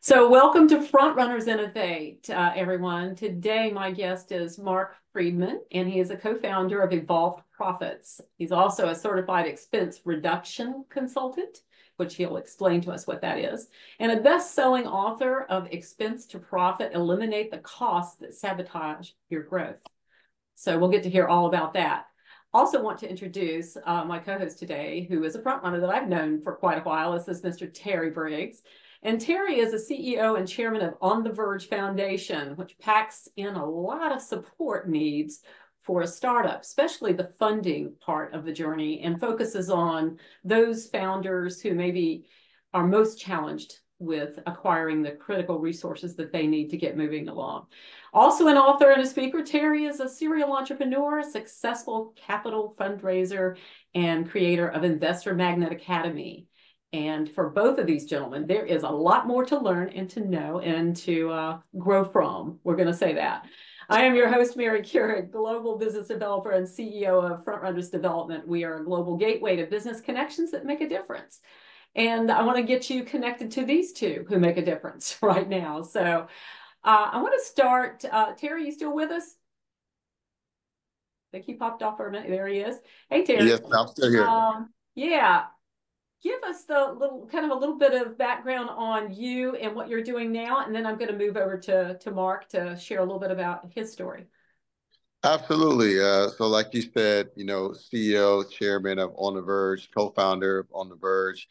So, welcome to Frontrunners Innovate, everyone. Today, my guest is Marc Freedman, and he is a co-founder of Evolved Profits. He's also a certified expense reduction consultant, which he'll explain to us what that is, and a best-selling author of Expense to Profit: Eliminate the Costs That Sabotage Your Growth. So, we'll get to hear all about that. Also want to introduce my co-host today, who is a frontrunner that I've known for quite a while. This is Mr. Terry Briggs. And Terry is the CEO and chairman of On The Verge Foundation, which packs in a lot of support needs for a startup, especially the funding part of the journey, and focuses on those founders who maybe are most challenged with acquiring the critical resources that they need to get moving along. Also an author and a speaker, Terry is a serial entrepreneur, successful capital fundraiser, and creator of Investor Magnet Academy. And for both of these gentlemen, there is a lot more to learn and to know and to grow from. We're going to say that. I am your host, Mary Keurig, global business developer and CEO of Frontrunners Development. We are a global gateway to business connections that make a difference. And I want to get you connected to these two who make a difference right now. So I want to start. Terry, you still with us? I think he popped off for a minute. There he is. Hey, Terry. Yes, I'm still here. Yeah. Give us the a little bit of background on you and what you're doing now, and then I'm going to move over to Marc to share a little bit about his story. Absolutely. So like you said, CEO, chairman of On The Verge, co-founder of On The Verge.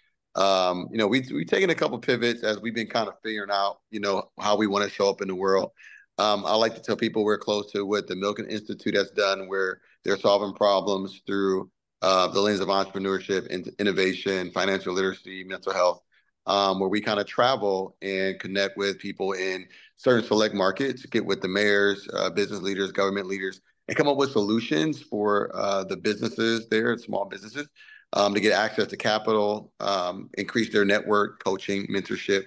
We've taken a couple pivots as we've been kind of figuring out, how we want to show up in the world. I like to tell people we're close to what the Milken Institute has done, where they're solving problems through the lens of entrepreneurship, innovation, financial literacy, mental health, where we kind of travel and connect with people in certain select markets, get with the mayors, business leaders, government leaders, and come up with solutions for the businesses there, small businesses, to get access to capital, increase their network, coaching, mentorship.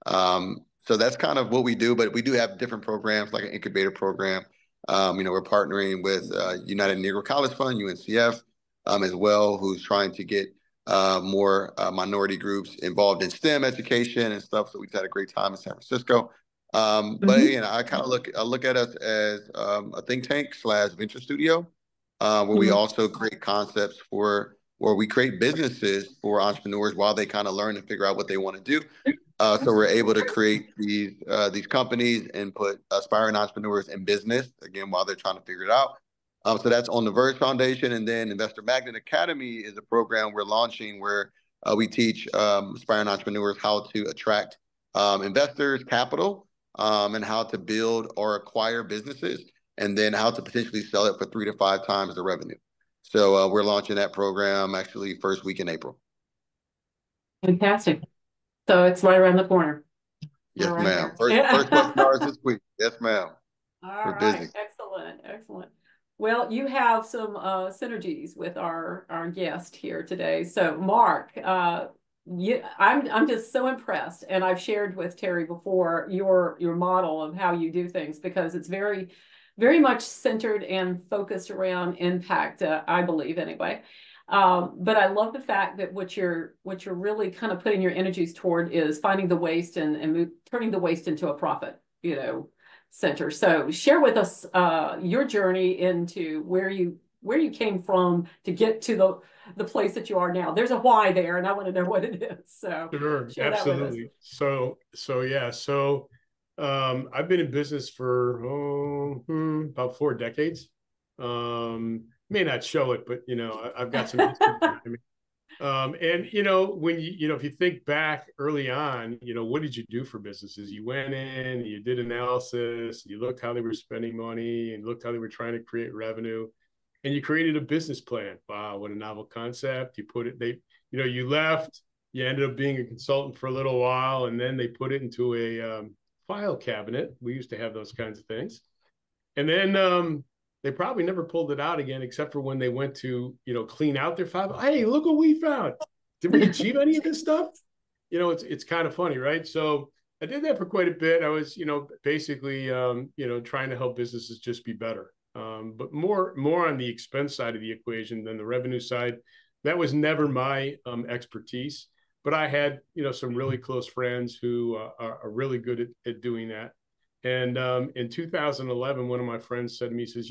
So that's kind of what we do, but we do have different programs like an incubator program. We're partnering with United Negro College Fund, UNCF, as well, who's trying to get more minority groups involved in STEM education and stuff. So we've had a great time in San Francisco. But I kind of look at us as a think tank slash venture studio, where we also create concepts for where we create businesses for entrepreneurs while they kind of learn and figure out what they want to do. So we're able to create these companies and put aspiring entrepreneurs in business again while they're trying to figure it out. So that's On The Verge Foundation. And then Investor Magnet Academy is a program we're launching where we teach aspiring entrepreneurs how to attract investors, capital, and how to build or acquire businesses, and then how to potentially sell it for 3 to 5 times the revenue. So we're launching that program actually first week in April. Fantastic. So it's right around the corner. Yes, Right ma'am. there. First webinars this week. Yes, ma'am. All We're right. busy. Excellent. Excellent. Well, you have some synergies with our guest here today. So, Marc, I'm just so impressed, and I've shared with Terry before your model of how you do things, because it's very much centered and focused around impact. I believe anyway. But I love the fact that what you're really kind of putting your energies toward is finding the waste and turning the waste into a profit. Center. So share with us your journey into where you came from to get to the place that you are now. There's a why there, and I want to know what it is. So Sure, share that with us. absolutely. I've been in business for about 4 decades. May not show it, but I've got some history behind me. When if you think back early on, what did you do for businesses? You went in, you did analysis, you looked how they were spending money, and looked how they were trying to create revenue, and you created a business plan. Wow, what a novel concept! You left, you ended up being a consultant for a little while, and then they put it into a file cabinet. We used to have those kinds of things, and then they probably never pulled it out again, except for when they went to, clean out their file. Hey, look what we found. Did we achieve any of this stuff? It's kind of funny, right? So I did that for quite a bit. I was, basically, trying to help businesses just be better, but more on the expense side of the equation than the revenue side. That was never my expertise. but I had, some really close friends who are really good at doing that. And in 2011, one of my friends said to me, he says,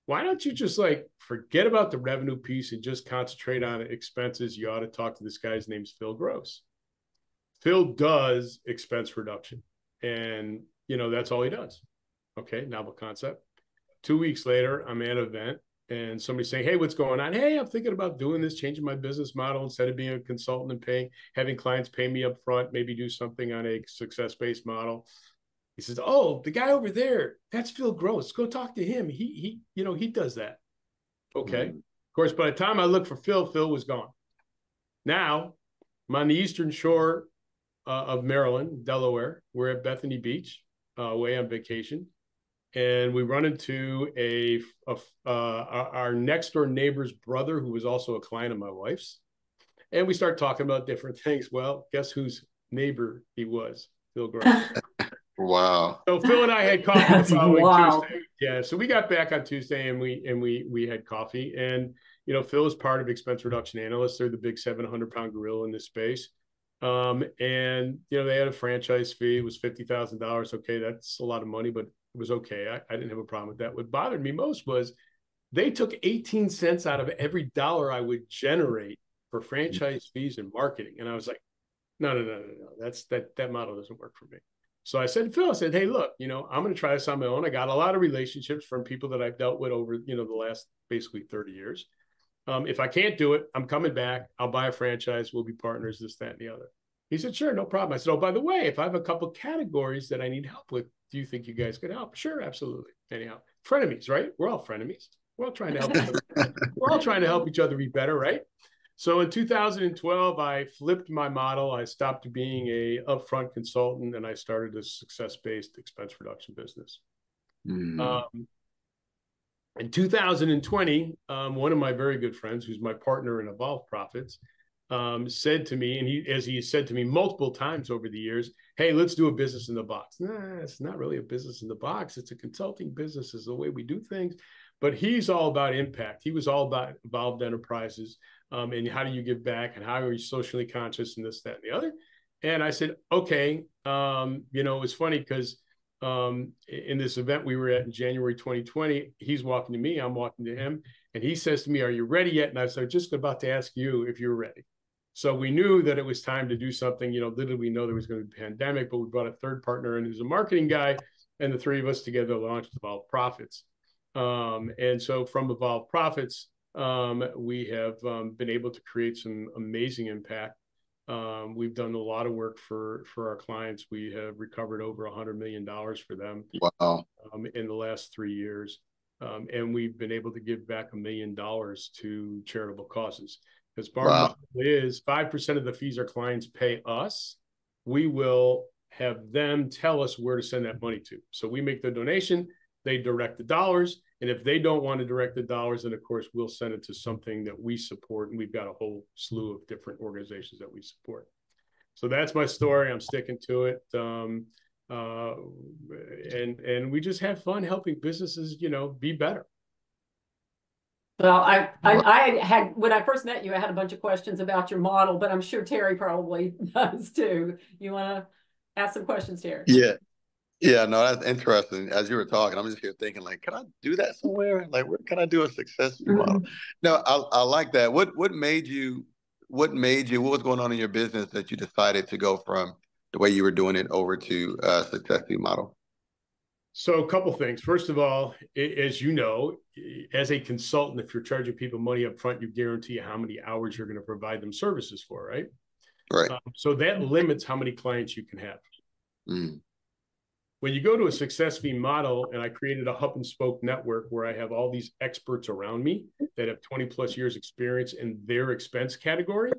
why don't you just forget about the revenue piece and just concentrate on expenses? You ought to talk to this guy. His name's Phil Gross. Phil does expense reduction, and that's all he does. Okay, novel concept. 2 weeks later, I'm at an event and somebody's saying, hey, what's going on? Hey, I'm thinking about doing this, changing my business model. Instead of being a consultant and having clients pay me up front, maybe do something on a success-based model. He says, oh, the guy over there, that's Phil Gross. Go talk to him. He does that. Okay. Of course, by the time I looked for Phil, Phil was gone. Now I'm on the Eastern Shore of Maryland, Delaware. We're at Bethany Beach, away on vacation. And we run into our next door neighbor's brother, who was also a client of my wife's. And we start talking about different things. Well, guess whose neighbor he was? Phil Gross. Wow. So Phil and I had coffee the following wild. Tuesday. Yeah. So we got back on Tuesday and we had coffee. And Phil is part of Expense Reduction Analysts. They're the big 700-pound gorilla in this space. And they had a franchise fee. It was $50,000. Okay, that's a lot of money, but it was okay. I didn't have a problem with that. What bothered me most was they took 18 cents out of every dollar I would generate for franchise fees and marketing. And I was like, no. That model doesn't work for me. So I said, Phil, hey, look, I'm going to try this on my own. I got a lot of relationships from people that I've dealt with over, the last basically 30 years. If I can't do it, I'm coming back. I'll buy a franchise. We'll be partners, this, that, and the other. He said, sure, no problem. I said, oh, by the way, if I have a couple of categories that I need help with, do you think you guys could help? Sure, absolutely. Anyhow, frenemies, right? We're all frenemies. We're all trying to help each other. We're all trying to help each other be better, right? So in 2012, I flipped my model. I stopped being a upfront consultant and I started a success-based expense reduction business. In 2020, one of my very good friends, who's my partner in Evolve Profits, said to me, and as he said to me multiple times over the years, hey, let's do a business in the box. Nah, it's not really a business in the box. It's a consulting business, is the way we do things. But he's all about impact. He was all about involved enterprises. And how do you give back and how are you socially conscious and this, that, and the other. And I said, okay. It's funny because in this event we were at in January 2020, he's walking to me, I'm walking to him. And he says to me, are you ready yet? And I said, just about to ask you if you're ready. So we knew that it was time to do something. Little we know there was going to be a pandemic, but we brought a third partner in who's a marketing guy. And the three of us together launched Evolve Profits. And so from Evolve Profits, we have been able to create some amazing impact. We've done a lot of work for our clients. We have recovered over $100 million for them. Wow. In the last 3 years. And we've been able to give back $1 million to charitable causes. Because our model is 5% of the fees our clients pay us, we will have them tell us where to send that money to. So we make the donation, they direct the dollars. And if they don't want to direct the dollars, then of course we'll send it to something that we support. And we've got a whole slew of different organizations that we support. So that's my story. I'm sticking to it. And we just have fun helping businesses, be better. Well, I had, when I first met you, I had a bunch of questions about your model, but I'm sure Terry probably does too. You want to ask some questions, Terry? Yeah, no, that's interesting. As you were talking, I'm just here thinking, can I do that somewhere? Where can I do a success fee model? No, I like that. What made you, what was going on in your business that you decided to go from the way you were doing it over to a success fee model? So a couple of things. First of all, as you know, as a consultant, if you're charging people money up front, you guarantee how many hours you're going to provide them services for, right? Right. So that limits how many clients you can have. When you go to a success fee model, and I created a hub and spoke network where I have all these experts around me that have 20 plus years experience in their expense category.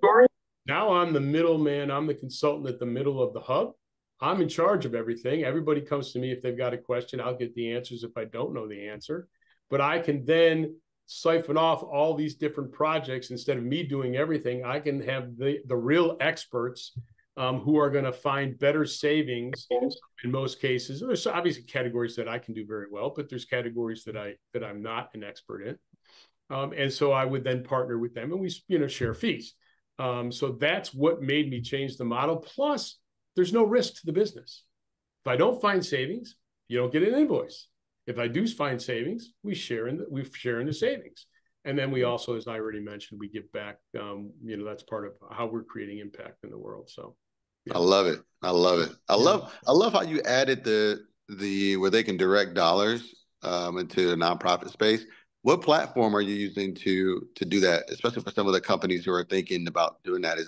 Now I'm the middleman. I'm the consultant at the middle of the hub. I'm in charge of everything. Everybody comes to me if they've got a question. I'll get the answers if I don't know the answer. But I can then siphon off all these different projects. Instead of me doing everything, I can have the real experts who are going to find better savings in most cases. There's obviously categories that I can do very well, but there's categories that I'm not an expert in. And so I would then partner with them and we share fees. So that's what made me change the model. Plus, there's no risk to the business. If I don't find savings, you don't get an invoice. If I do find savings, we share in the savings. And then we also, as I already mentioned, we give back. That's part of how we're creating impact in the world. So yeah. I love it. I love it. I love how you added the where they can direct dollars into the nonprofit space. What platform are you using to do that, especially for some of the companies who are thinking about doing that?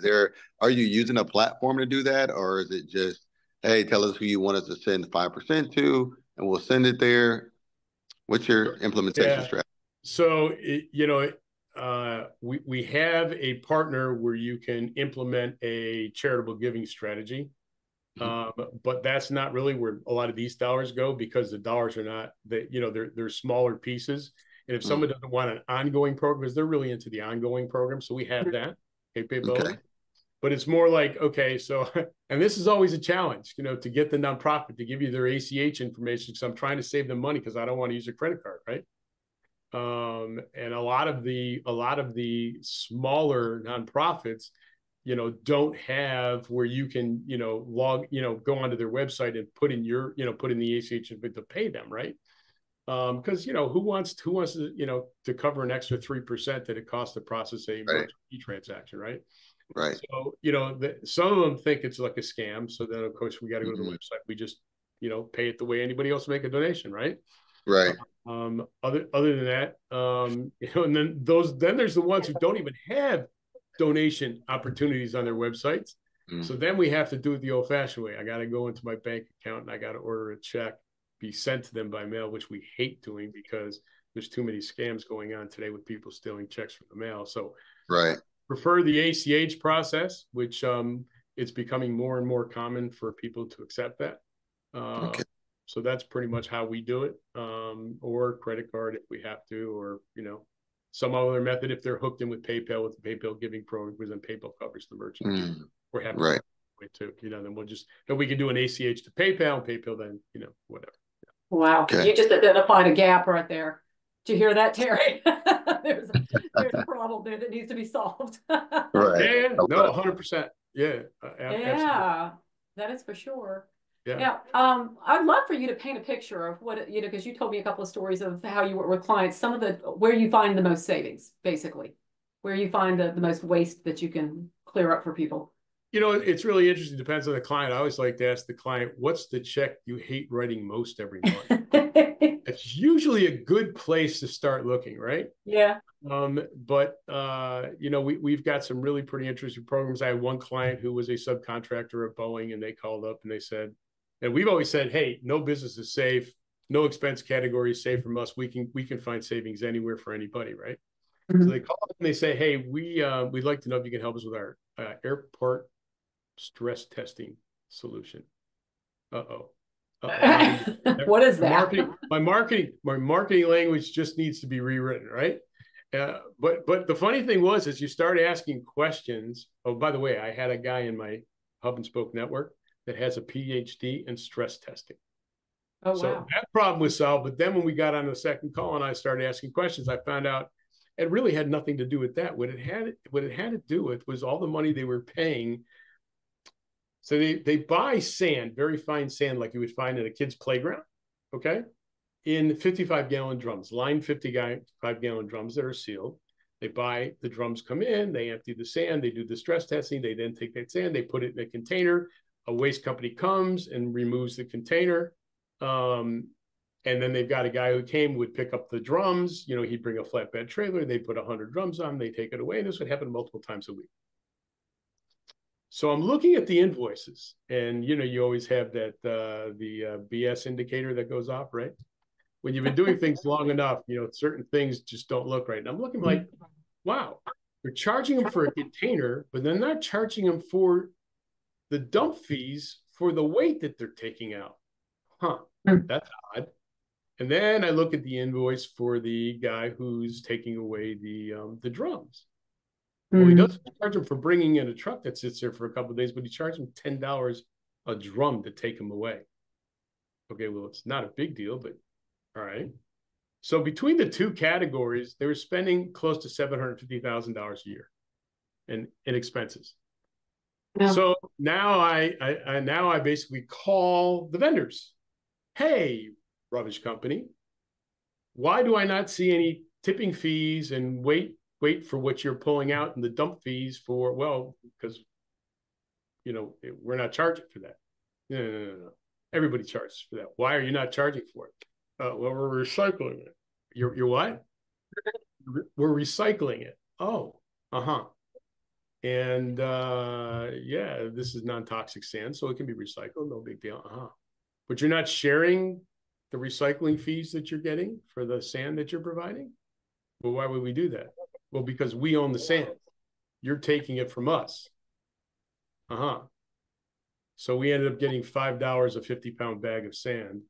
Are you using a platform to do that, or is it just, hey, tell us who you want us to send 5% to, and we'll send it there? What's your implementation strategy? So, we have a partner where you can implement a charitable giving strategy. But that's not really where a lot of these dollars go, because the dollars are not they're smaller pieces. And if someone doesn't want an ongoing program, because they're really into the ongoing program, so we have that capability. Okay. But it's more like, okay, so, and this is always a challenge, to get the nonprofit to give you their ACH information, because I'm trying to save them money because I don't want to use a credit card, right? And a lot of the smaller nonprofits, don't have where you can, go onto their website and put in the ACH to pay them, right? Because who wants to to cover an extra 3% that it costs to process a e-transaction, right? Right. So some of them think it's like a scam. So then of course we got to go to the website. We just pay it the way anybody else make a donation, right? Right. Other than that, and then there's the ones who don't even have donation opportunities on their websites. So then we have to do it the old-fashioned way. I got to go into my bank account and I got to order a check, be sent to them by mail, which we hate doing because there's too many scams going on today with people stealing checks from the mail. So prefer the ACH process, which it's becoming more and more common for people to accept that. So that's pretty much how we do it, or credit card if we have to, or some other method if they're hooked in with PayPal, with the PayPal giving program, because then PayPal covers the merchant. We're happy too. Then we can do an ACH to PayPal, and PayPal then whatever. Wow, you just identified a gap right there. Did you hear that, Terry? there's a problem there that needs to be solved. Right. Yeah, no, 100%. Yeah. Yeah, that is for sure. Yeah. I'd love for you to paint a picture of what, because you told me a couple of stories of how you work with clients, where you find the most savings, basically, where you find the most waste that you can clear up for people. It's really interesting. Depends on the client. I always like to ask the client, what's the check you hate writing most every month? It's usually a good place to start looking, right? Yeah. But we've got some really pretty interesting programs. I had one client who was a subcontractor at Boeing, and they called up and they said, and we've always said, hey, no business is safe, no expense category is safe from us. We can find savings anywhere for anybody, right? So they call up and they say, hey, we'd like to know if you can help us with our airport stress testing solution. What is that? My marketing language just needs to be rewritten, right? But the funny thing was, as you start asking questions. Oh, by the way, I had a guy in my hub and spoke network that has a PhD in stress testing. Oh, so wow. that problem was solved. But then when we got on the second call and I started asking questions, I found out it really had nothing to do with that. What it had to do with was all the money they were paying. So they buy sand, very fine sand, like you would find at a kid's playground, okay, in 55-gallon drums, lined 55-gallon drums that are sealed. They buy the drums, come in, they empty the sand, they do the stress testing, they then take that sand, they put it in a container. A waste company comes and removes the container. And then they've got a guy who would pick up the drums. He'd bring a flatbed trailer, they put 100 drums on, they take it away. And this would happen multiple times a week. So I'm looking at the invoices, and you always have that the BS indicator that goes off, right? When you've been doing things long enough, certain things just don't look right. And I'm looking like, wow, they're charging them for a container, but they're not charging them for the dump fees for the weight that they're taking out. That's odd. And then I look at the invoice for the guy who's taking away the drums. Well, he doesn't charge him for bringing in a truck that sits there for a couple of days, but he charges him $10 a drum to take him away. Okay, well, it's not a big deal, but all right. So between the two categories, they were spending close to $750,000 a year. and expenses. Yeah. So now I basically call the vendors. Hey, rubbish company, why do I not see any tipping fees and wait for what you're pulling out in the dump fees for? Well, because we're not charging for that. No. Everybody charges for that. Why are you not charging for it? Well, we're recycling it. You're what? We're recycling it. Oh, and yeah, this is non-toxic sand, so it can be recycled. No big deal. But you're not sharing the recycling fees that you're getting for the sand that you're providing. Well, why would we do that? Well, because we own the sand. You're taking it from us. So we ended up getting $5 a 50-pound bag of sand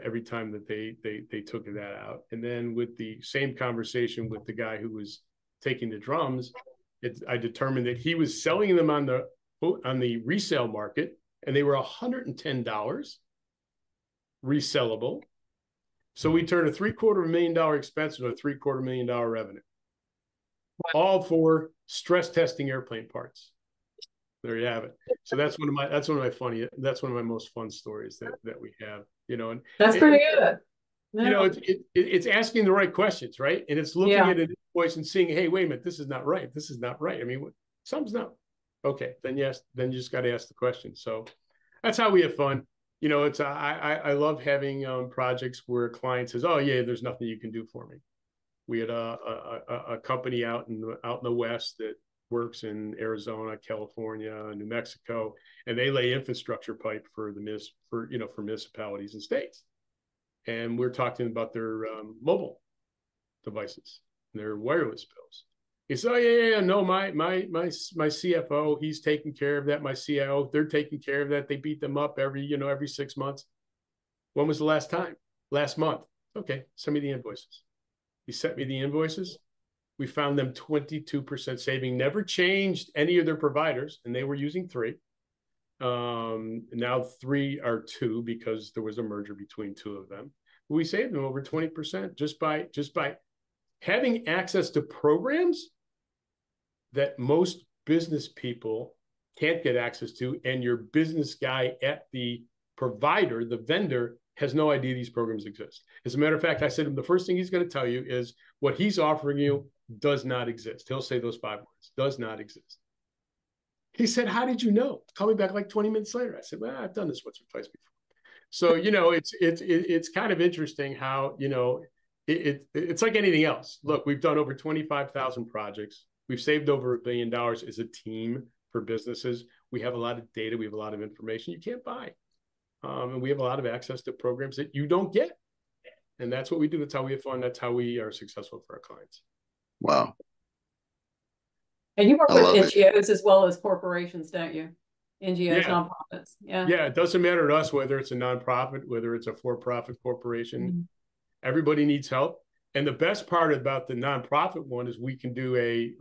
every time that they took that out. And then with the same conversation with the guy who was taking the drums, I determined that he was selling them on the resale market, and they were $110 resellable. So we turned a $750,000 expense into a $750,000 revenue, all for stress testing airplane parts. There you have it. So that's one of my most fun stories that we have. And that's pretty good. Yeah. It's asking the right questions, right? And it's looking at an invoice and seeing, hey, wait a minute, this is not right. This is not right. I mean, something's not okay. Then you just got to ask the question. So that's how we have fun. I love having projects where a client says, oh yeah, there's nothing you can do for me. We had a company out in the West that works in Arizona, California, New Mexico, and they lay infrastructure pipe for municipalities and states. And we're talking about their mobile devices, their wireless bills. He said, oh yeah, no, my CFO, he's taking care of that. My CIO, they're taking care of that. They beat them up every 6 months. When was the last time? Last month. Okay, send me the invoices. He sent me the invoices. We found them 22% saving. Never changed any of their providers, and they were using 3. Now 3 are 2 because there was a merger between 2 of them. We saved them over 20% just by having access to programs that most business people can't get access to, and your business guy at the provider, the vendor, has no idea these programs exist. As a matter of fact, I said to him, the first thing he's going to tell you is what he's offering you does not exist. He'll say those 5 words, does not exist. He said, how did you know? Call me back like 20 minutes later. I said, well, I've done this once or twice before. So, it's kind of interesting how, it's like anything else. Look, we've done over 25,000 projects. We've saved over $1 billion as a team for businesses. We have a lot of data. We have a lot of information you can't buy. And we have a lot of access to programs that you don't get. And that's what we do. That's how we have fun. That's how we are successful for our clients. Wow. And you work with NGOs as well as corporations, don't you? NGOs, nonprofits. Yeah, it doesn't matter to us whether it's a nonprofit, whether it's a for-profit corporation. Mm-hmm. Everybody needs help. And the best part about the nonprofit one is we can do a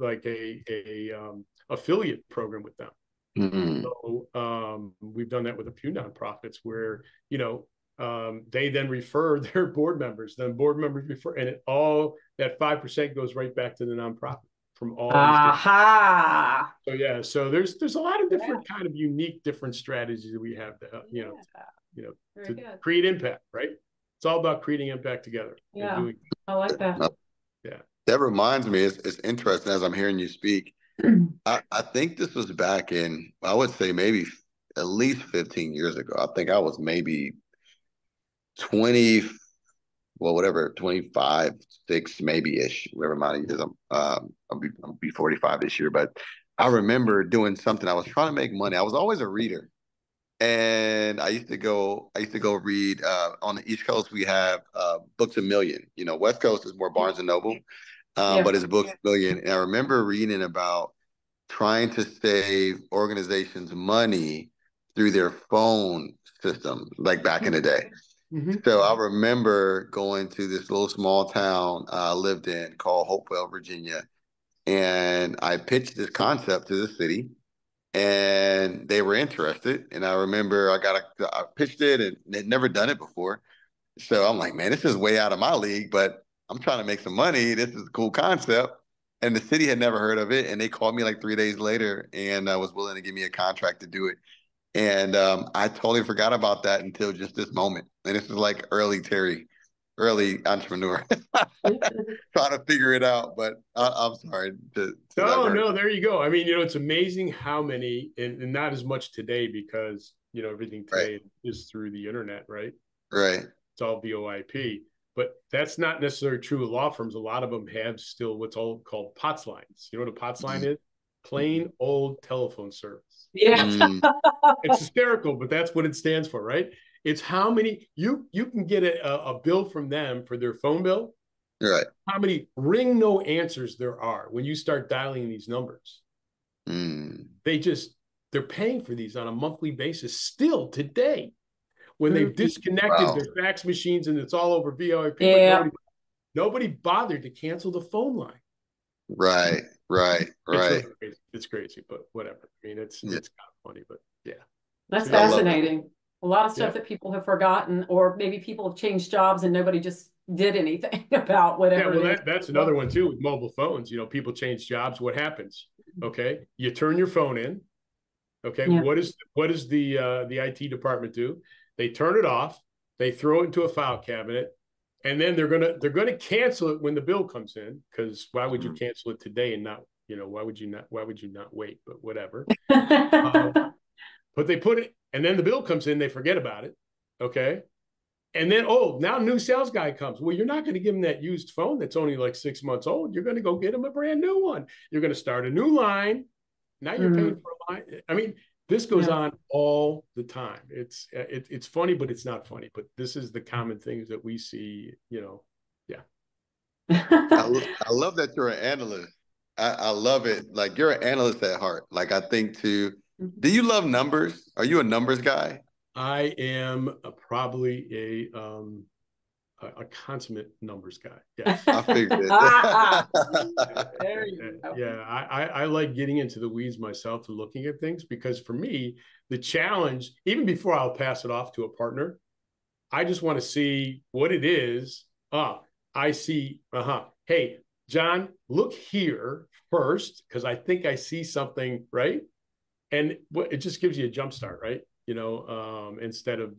affiliate program with them. Mm-hmm. So we've done that with a few nonprofits where they then refer their board members. Then board members refer, and all that 5% goes right back to the nonprofit from all. Aha. So there's a lot of different kind of unique different strategies that we have to to create impact. Right. It's all about creating impact together. Yeah, I like that. Yeah. That reminds me, it's interesting as I'm hearing you speak. I think this was back in, I would say maybe at least 15 years ago. I think I was maybe 25, 6 maybe-ish, whatever amount of years. I'll be 45 this year. But I remember doing something. I was trying to make money. I was always a reader. And I used to go read on the East Coast. We have Books A Million. West Coast is more Barnes and Noble, but it's Books A Million. And I remember reading about trying to save organizations money through their phone system, like back in the day. Mm-hmm. So I remember going to this little small town I lived in called Hopewell, Virginia, and I pitched this concept to the city. And they were interested. And I remember I pitched it and they'd never done it before. So I'm like, man, this is way out of my league, but I'm trying to make some money. This is a cool concept. and the city had never heard of it. And they called me like 3 days later and was willing to give me a contract to do it. And I totally forgot about that until just this moment. And this is like early entrepreneur trying to figure it out. But I'm sorry to No, there you go. I mean, it's amazing how many, and not as much today because, everything today is through the internet, right? Right. It's all VoIP. But that's not necessarily true of law firms. A lot of them have still what's all called POTS lines. You know what a POTS line is? Plain old telephone service. Yeah. It's hysterical, but that's what it stands for, right? It's how many you can get a bill from them for their phone bill. Right. How many ring no answers there are when you start dialing these numbers. They're paying for these on a monthly basis still today. When they've disconnected their fax machines and it's all over VoIP, but nobody bothered to cancel the phone line. Right. It's crazy, but whatever. I mean, it's kind of funny, but yeah. That's fascinating. A lot of stuff that people have forgotten, or maybe people have changed jobs and nobody just did anything about whatever. Yeah, well, that's another one too with mobile phones. People change jobs. What happens? Okay, you turn your phone in. Okay, what does the IT department do? They turn it off. They throw it into a file cabinet, and then they're gonna cancel it when the bill comes in. Because why would you cancel it today and not? Why would you not wait? But whatever. But they put it, and then the bill comes in. They forget about it. Okay. And then, now a new sales guy comes. Well, you're not going to give him that used phone that's only like 6 months old. You're going to go get him a brand new one. You're going to start a new line. Now you're paying for a line. I mean, this goes on all the time. It's funny, but it's not funny. But this is the common things that we see, Yeah. I love that you're an analyst. I love it. Like, you're an analyst at heart. Like, I think too, do you love numbers? Are you a numbers guy? I am probably a consummate numbers guy. Yes. I figured it. Yeah, I like getting into the weeds myself and looking at things, because for me, the challenge, even before I'll pass it off to a partner, I just want to see what it is. I see, hey, John, look here first, because I think I see something, right? And it just gives you a jump start, right? Instead of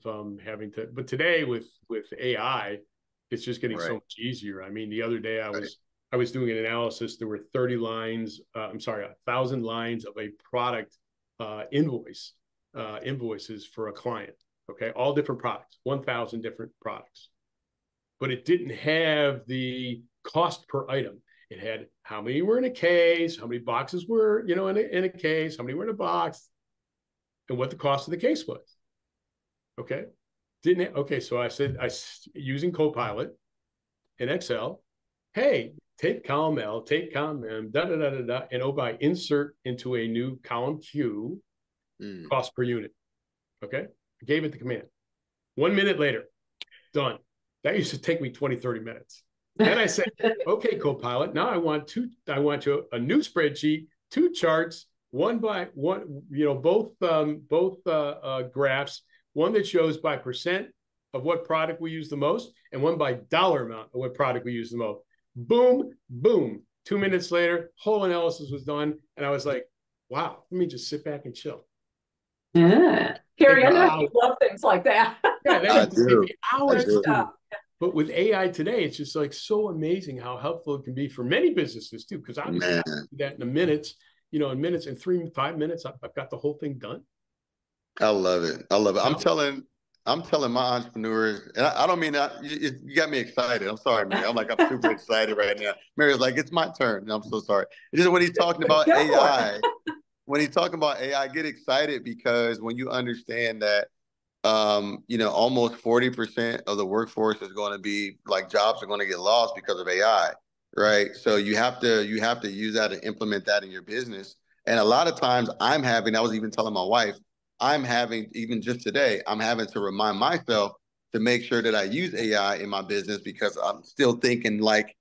having to, but today with AI, it's just getting so much easier. I mean, the other day I was doing an analysis. There were 1,000 lines of a product invoices for a client. Okay. All different products, 1,000 different products, but it didn't have the cost per item. It had how many were in a case, how many boxes were, in a case, how many were in a box, and what the cost of the case was. Okay. So I said, using Copilot in Excel, hey, take column L, take column M, and by insert into a new column Q, cost per unit. Okay. I gave it the command. 1 minute later, done. That used to take me 20, 30 minutes. Then I said, okay, Copilot, now I want a new spreadsheet, 2 charts, one by one, both graphs, one that shows by percent of what product we use the most, and one by dollar amount of what product we use the most. Boom, boom. 2 minutes later, whole analysis was done. And I was like, wow, let me just sit back and chill. Yeah. Carrie, I know you love things like that. Yeah, that used to take me hours to do. But with AI today, it's just like so amazing how helpful it can be for many businesses too. Because obviously I can do that in minutes, in 3-5 minutes, I've got the whole thing done. I love it. I'm telling my entrepreneurs, and I don't mean that, you got me excited. I'm sorry, man. I'm super excited right now. Mary's like, it's my turn. And I'm so sorry. It's just when he's talking about AI, get excited, because when you understand that, almost 40% of the workforce is going to be like, jobs are going to get lost because of AI, right? So you have to use that and implement that in your business. And a lot of times I was even telling my wife, even just today, I'm having to remind myself to make sure that I use AI in my business, because I'm still thinking like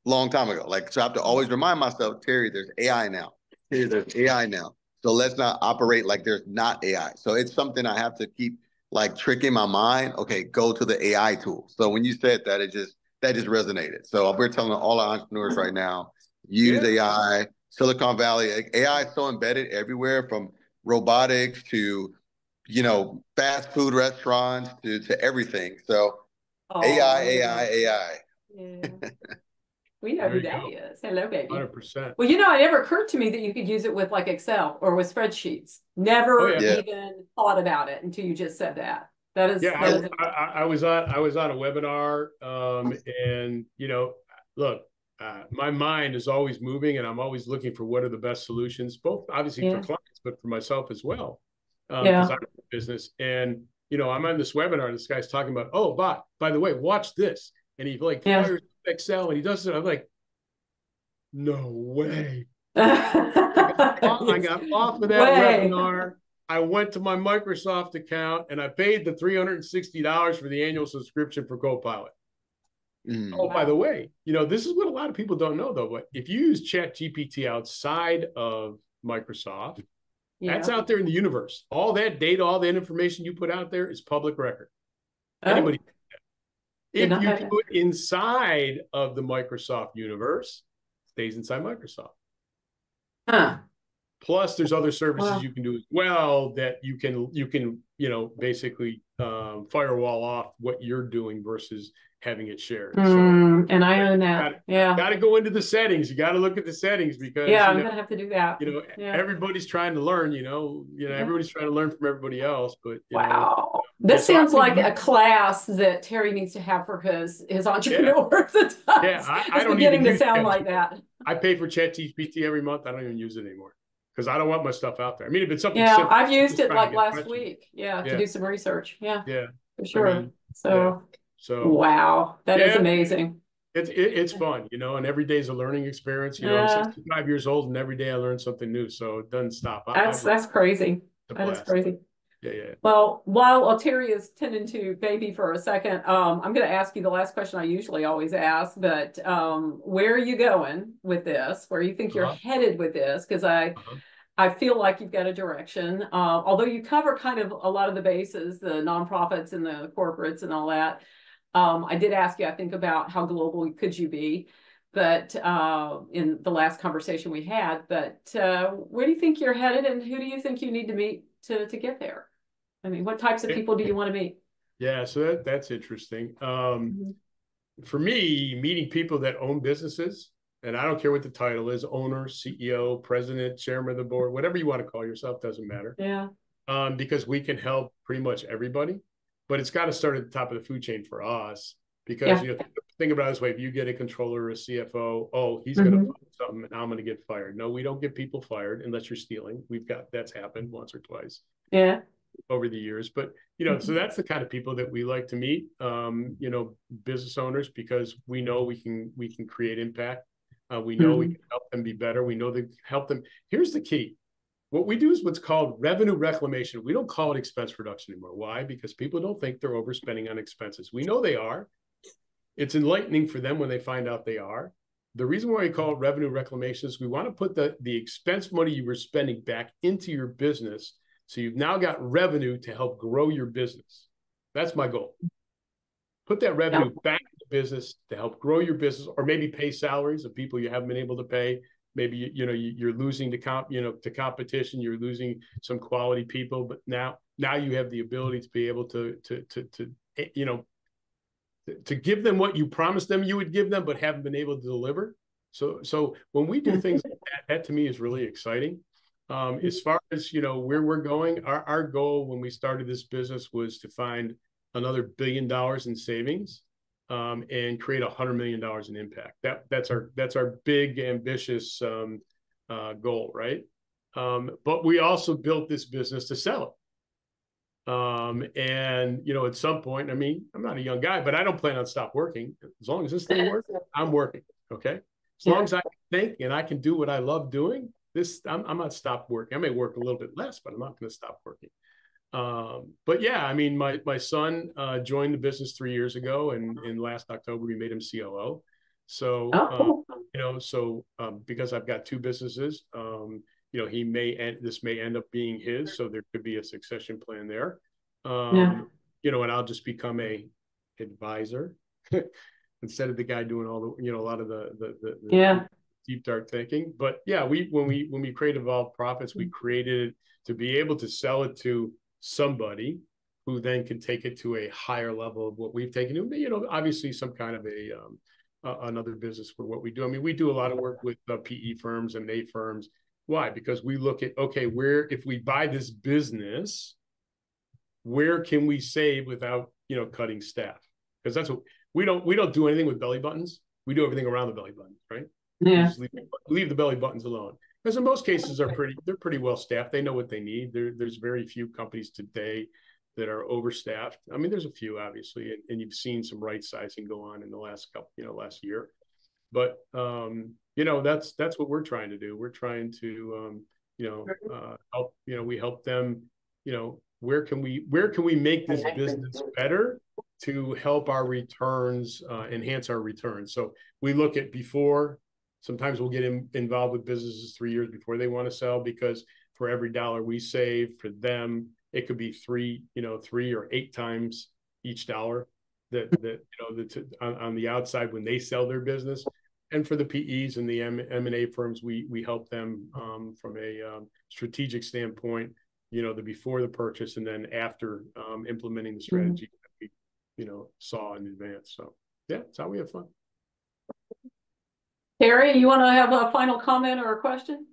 long time ago. So I have to always remind myself, Terry, there's AI now. Terry, there's AI now. So let's not operate like there's not AI. So it's something I have to keep tricking my mind. Okay, go to the AI tool. So when you said that, that just resonated. So we're telling all our entrepreneurs right now, use AI. Silicon Valley, AI is so embedded everywhere, from robotics to, fast food restaurants to everything. So AI, Oh, AI, AI. yeah. We know There who you that go. is. Hello, baby. 100%. Well, it never occurred to me that you could use it with like Excel or with spreadsheets. Oh Never yeah. Yeah. even thought about it until you just said that. That is Yeah, that is I was on a webinar, and look, my mind is always moving, and I'm always looking for what are the best solutions, both obviously for yeah, clients, but for myself as well, because yeah. I'm in business, and I'm on this webinar. And this guy's talking about, oh, by the way, watch this, and he like Yeah. fires Excel, and he does it. I'm like, no way. I got off of that Way. webinar. I went to my Microsoft account and I paid the $360 for the annual subscription for Copilot. Oh, by the way, this is what a lot of people don't know, though. But if you use Chat GPT outside of Microsoft, that's out there in the universe. All that data, all that information you put out there is public record. Anybody. If you do it inside of the Microsoft universe, it stays inside Microsoft. Huh. Plus, there's other services you can do as well that you can basically firewall off what you're doing versus having it shared. And I own that. Got to go into the settings. You got to look at the settings because I'm gonna have to do that. Everybody's trying to learn. Everybody's trying to learn from everybody else. But wow, this sounds like a class that Terry needs to have for his entrepreneurs. I don't beginning even to sound like that. I pay for ChatGPT every month. I don't even use it anymore because I don't want my stuff out there. I mean, if it's something simple, I've used it like last week. To do some research. Yeah, for sure. I mean, so wow, that is amazing. It's fun, and every day is a learning experience. I'm 65 years old, and every day I learn something new, so it doesn't stop. That's crazy. That is crazy. Yeah. Well, while Terry is tending to baby for a second, I'm going to ask you the last question I usually always ask, but where are you going with this? Where you think you're headed with this? Because I feel like you've got a direction. Although you cover kind of a lot of the bases, the nonprofits and the corporates and all that. I did ask you, I think, about how global could you be, but in the last conversation we had. But where do you think you're headed, and who do you think you need to meet to get there? I mean, what types of people do you want to meet? Yeah, so that's interesting. For me, meeting people that own businesses, and I don't care what the title is, owner, CEO, president, chairman of the board, whatever you want to call yourself, doesn't matter. Yeah. Because we can help pretty much everybody, but it's got to start at the top of the food chain for us. Because think about it this way: if you get a controller or a CFO, he's going to find something, and I'm going to get fired. No, we don't get people fired unless you're stealing. That's happened once or twice. Yeah. Over the years, but so that's the kind of people that we like to meet. Business owners, because we know we can create impact. We know we can help them be better. We know that help them. Here's the key. What we do is what's called revenue reclamation. We don't call it expense reduction anymore. Why? Because people don't think they're overspending on expenses. We know they are. It's enlightening for them when they find out they are. The reason why we call it revenue reclamation is we want to put the expense money you were spending back into your business. So you've now got revenue to help grow your business. That's my goal. Put that revenue back in the business to help grow your business, or maybe pay salaries of people you haven't been able to pay. Maybe you're losing to competition. You're losing some quality people, but now you have the ability to be able to give them what you promised them you would give them, but haven't been able to deliver. So when we do things like that to me is really exciting. As far as where we're going, our goal when we started this business was to find another $1 billion in savings, and create $100 million in impact. That's our big ambitious goal, right? But we also built this business to sell it. And at some point, I mean, I'm not a young guy, but I don't plan on stop working. As long as this thing works, I'm working. Okay. As long as I can think and I can do what I love doing. I'm not stop working. I may work a little bit less, but I'm not going to stop working. But yeah, I mean, my son joined the business 3 years ago, and in last October we made him COO. So because I've got two businesses, this may end up being his, so there could be a succession plan there. And I'll just become a advisor instead of the guy doing all the a lot of the deep dark thinking. But yeah, when we created Evolved Profits, we created it to be able to sell it to somebody who then can take it to a higher level of what we've taken to, you know, obviously some kind of another business for what we do. I mean, we do a lot of work with PE firms and M&A firms. Why? Because we look at, okay, if we buy this business, where can we save without, you know, cutting staff? Because that's what we don't do anything with belly buttons. We do everything around the belly button, right? Yeah. Just leave the belly buttons alone. Because in most cases they're pretty well staffed. They know what they need. There's very few companies today that are overstaffed. I mean, there's a few obviously, and you've seen some right sizing go on in the last year. But you know, that's what we're trying to do. We're trying to help. You know, we help them. You know, where can we make this business better to help our returns, enhance our returns. So we look at before. Sometimes we'll get involved with businesses 3 years before they want to sell, because for every dollar we save for them, it could be 3 or 8 times each dollar that on the outside when they sell their business. And for the PEs and the M&A firms, we help them from a strategic standpoint, you know, the before the purchase and then after implementing the strategy that we, you know, saw in advance. So yeah, that's how we have fun. Terry, you want to have a final comment or a question?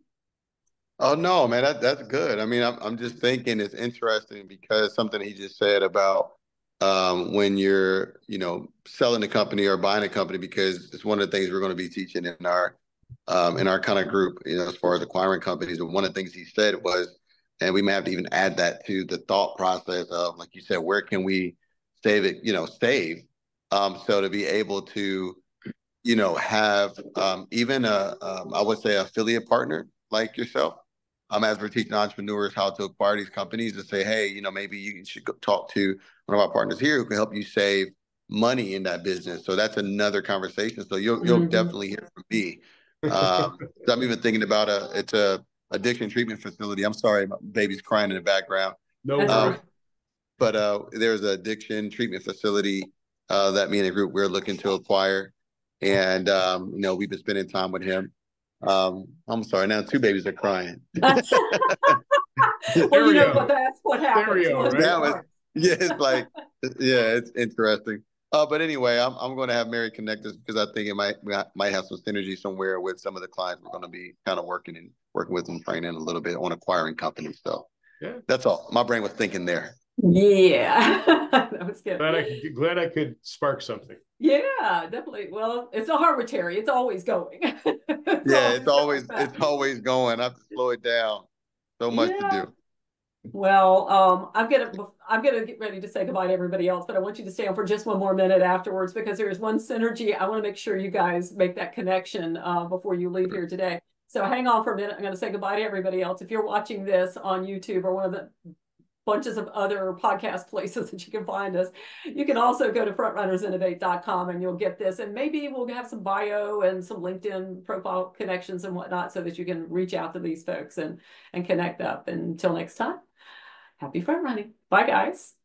Oh no, man, that's good. I mean, I'm just thinking it's interesting because something he just said about when you're, you know, selling a company or buying a company, because it's one of the things we're going to be teaching in our kind of group, you know, as far as acquiring companies. And one of the things he said was, and we may have to even add that to the thought process of, like you said, where can we save it, you know, so to be able to, you know, have even I would say affiliate partner like yourself, as we're teaching entrepreneurs how to acquire these companies, to say, hey, you know, maybe you should go talk to one of our partners here who can help you save money in that business. So that's another conversation. So you'll definitely hear from me. So I'm even thinking about it's a addiction treatment facility. I'm sorry, my baby's crying in the background. No. But there's an addiction treatment facility that me and the group we're looking to acquire. And, you know, we've been spending time with him. I'm sorry, now 2 babies are crying. Well, you know, but that's what happens. Right? It's like, yeah, it's interesting. But anyway, I'm going to have Mary connect us because I think it might have some synergy somewhere with some of the clients we're going to be kind of working with and training a little bit on acquiring companies. So yeah, that's all. My brain was thinking there. Yeah, that was good. Glad I could spark something. Yeah, definitely. Well, it's not hard with Terry. It's always going. It's always going. I have to slow it down. So much to do. Well, I'm gonna get ready to say goodbye to everybody else, but I want you to stay on for just one more minute afterwards, because there's one synergy. I want to make sure you guys make that connection before you leave here today. So hang on for a minute. I'm going to say goodbye to everybody else. If you're watching this on YouTube or one of the bunches of other podcast places that you can find us, you can also go to frontrunnersinnovate.com and you'll get this, and maybe we'll have some bio and some LinkedIn profile connections and whatnot so that you can reach out to these folks and connect up. And until next time, happy front running. Bye guys.